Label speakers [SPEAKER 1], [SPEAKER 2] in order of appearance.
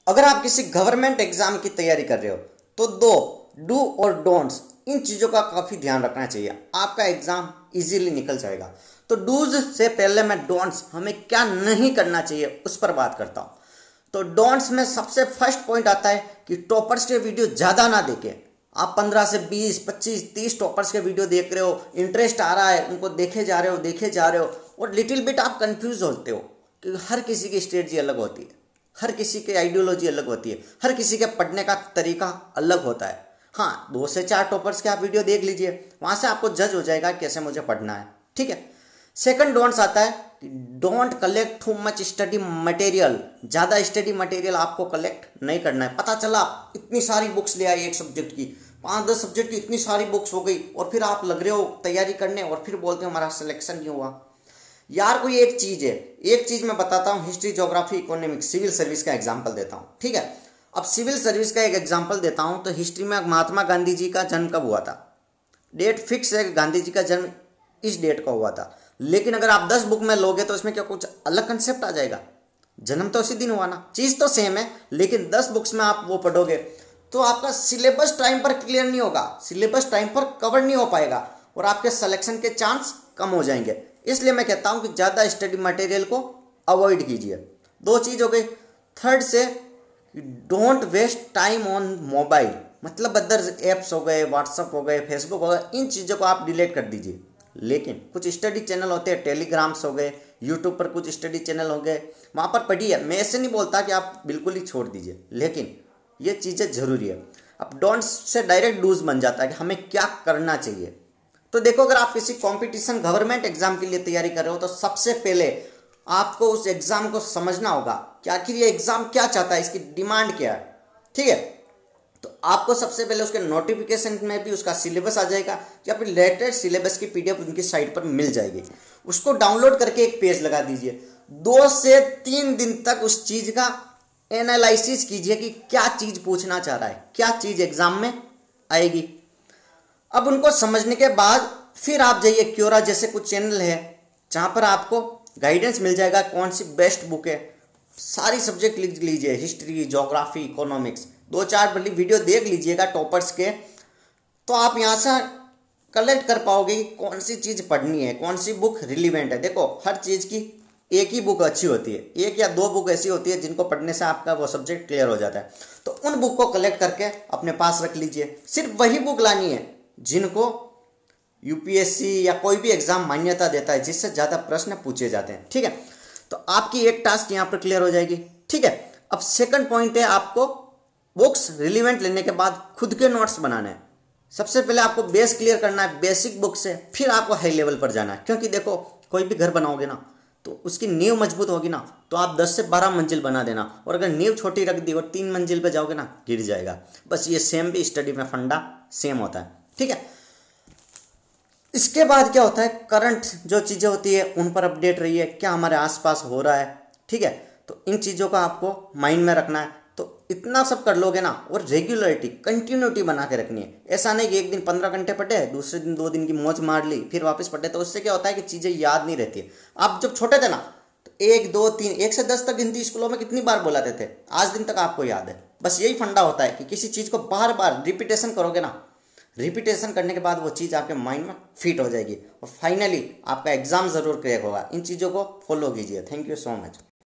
[SPEAKER 1] अगर आप किसी गवर्नमेंट एग्जाम की तैयारी कर रहे हो तो दो डू और डोंट्स, इन चीज़ों का काफ़ी ध्यान रखना चाहिए, आपका एग्जाम इजीली निकल जाएगा। तो डूज से पहले मैं डोंट्स, हमें क्या नहीं करना चाहिए उस पर बात करता हूँ। तो डोंट्स में सबसे फर्स्ट पॉइंट आता है कि टॉपर्स के वीडियो ज़्यादा ना देखें। आप 15 से 20, 25, 30 टॉपर्स के वीडियो देख रहे हो, इंटरेस्ट आ रहा है, उनको देखे जा रहे हो और लिटिल बिट आप कंफ्यूज होते हो कि हर किसी की स्ट्रेटजी अलग होती है, हर किसी की आइडियोलॉजी अलग होती है, हर किसी के पढ़ने का तरीका अलग होता है। हाँ, 2 से 4 टॉपर्स के आप वीडियो देख लीजिए, वहाँ से आपको जज हो जाएगा कैसे मुझे पढ़ना है। ठीक है। सेकंड डोंट्स आता है कि don't collect too much study material. ज़्यादा स्टडी मटेरियल आपको कलेक्ट नहीं करना है। पता चला इतनी सारी बुक्स ले आई एक सब्जेक्ट की, 5-10 सब्जेक्ट की इतनी सारी बुक्स हो गई और फिर आप लग रहे हो तैयारी करने और फिर बोलते हो हमारा सिलेक्शन नहीं हुआ। यार कोई एक चीज़ है, एक चीज़ मैं बताता हूँ, history, geography, economics, civil service का एग्जाम्पल देता हूँ। ठीक है। अब सिविल सर्विस का एक एग्जाम्पल देता हूँ। तो हिस्ट्री में महात्मा गांधी जी का जन्म कब हुआ था, डेट फिक्स है, गांधी जी का जन्म इस डेट का हुआ था। लेकिन अगर आप 10 बुक में लोगे तो इसमें क्या कुछ अलग कंसेप्ट आ जाएगा? जन्म तो उसी दिन हुआ ना, चीज़ तो सेम है, लेकिन 10 बुक्स में आप वो पढ़ोगे तो आपका सिलेबस टाइम पर क्लियर नहीं होगा, सिलेबस टाइम पर कवर नहीं हो पाएगा और आपके सिलेक्शन के चांस कम हो जाएंगे। इसलिए मैं कहता हूँ कि ज़्यादा स्टडी मटेरियल को अवॉइड कीजिए। 2 चीज़ हो गई। थर्ड से don't waste time on mobile, मतलब अदर ऐप्स हो गए, व्हाट्सअप हो गए, फेसबुक हो गए, इन चीज़ों को आप डिलीट कर दीजिए। लेकिन कुछ स्टडी चैनल होते हैं, टेलीग्राम्स हो गए, यूट्यूब पर कुछ स्टडी चैनल हो गए, वहाँ पर पढ़िए। मैं ऐसे नहीं बोलता कि आप बिल्कुल ही छोड़ दीजिए, लेकिन ये चीज़ें ज़रूरी है। अब डोंट्स से डायरेक्ट डूज बन जाता है कि हमें क्या करना चाहिए। तो देखो, अगर आप किसी कंपटीशन गवर्नमेंट एग्जाम के लिए तैयारी कर रहे हो तो सबसे पहले आपको उस एग्जाम को समझना होगा कि आखिर ये एग्जाम क्या चाहता है, इसकी डिमांड क्या है। ठीक है। तो आपको सबसे पहले उसके नोटिफिकेशन में भी उसका सिलेबस आ जाएगा या फिर लेटेस्ट सिलेबस की पीडीएफ उनकी साइट पर मिल जाएगी। उसको डाउनलोड करके एक पेज लगा दीजिए। 2 से 3 दिन तक उस चीज़ का एनालिसिस कीजिए कि क्या चीज़ पूछना चाह रहा है, क्या चीज़ एग्जाम में आएगी। अब उनको समझने के बाद फिर आप जाइए, क्योरा जैसे कुछ चैनल है जहाँ पर आपको गाइडेंस मिल जाएगा कौन सी बेस्ट बुक है। सारी सब्जेक्ट लिख लीजिए, हिस्ट्री, ज्योग्राफी, इकोनॉमिक्स, 2-4 बड़ी वीडियो देख लीजिएगा टॉपर्स के। तो आप यहाँ से कलेक्ट कर पाओगे कि कौन सी चीज़ पढ़नी है, कौन सी बुक रिलीवेंट है। देखो, हर चीज़ की एक ही बुक अच्छी होती है, 1 या 2 बुक ऐसी होती है जिनको पढ़ने से आपका वो सब्जेक्ट क्लियर हो जाता है। तो उन बुक को कलेक्ट करके अपने पास रख लीजिए। सिर्फ वही बुक लानी है जिनको यूपीएससी या कोई भी एग्जाम मान्यता देता है, जिससे ज़्यादा प्रश्न पूछे जाते हैं। ठीक है। तो आपकी एक टास्क यहाँ पर क्लियर हो जाएगी। ठीक है। अब सेकंड पॉइंट है, आपको बुक्स रिलीवेंट लेने के बाद खुद के नोट्स बनाने हैं। सबसे पहले आपको बेस क्लियर करना है बेसिक बुक से, फिर आपको हाई लेवल पर जाना है। क्योंकि देखो, कोई भी घर बनाओगे ना तो उसकी नींव मजबूत होगी ना तो आप 10 से 12 मंजिल बना देना, और अगर नींव छोटी रख दी और 3 मंजिल पे जाओगे ना, गिर जाएगा। बस ये सेम भी स्टडी में फंडा सेम होता है। ठीक है। इसके बाद क्या होता है, करंट जो चीज़ें होती है उन पर अपडेट रहिए, क्या हमारे आसपास हो रहा है। ठीक है। तो इन चीज़ों का आपको माइंड में रखना है। तो इतना सब कर लोगे ना, और रेगुलरिटी, कंटिन्यूटी बना के रखनी है। ऐसा नहीं कि एक दिन 15 घंटे पढ़े, दूसरे दिन 2 दिन की मौज मार ली, फिर वापस पढ़े। तो उससे क्या होता है कि चीज़ें याद नहीं रहती है। आप जब छोटे थे ना तो 1, 2, 3, 1 से 10 तक हिंदी स्कूलों में कितनी बार बोलाते थे, आज दिन तक आपको याद है। बस यही फंडा होता है कि किसी चीज़ को बार बार रिपीटेशन करोगे ना, रिपीटेशन करने के बाद वो चीज़ आपके माइंड में फिट हो जाएगी और फाइनली आपका एग्जाम ज़रूर क्रैक होगा। इन चीज़ों को फॉलो कीजिए। Thank you so much.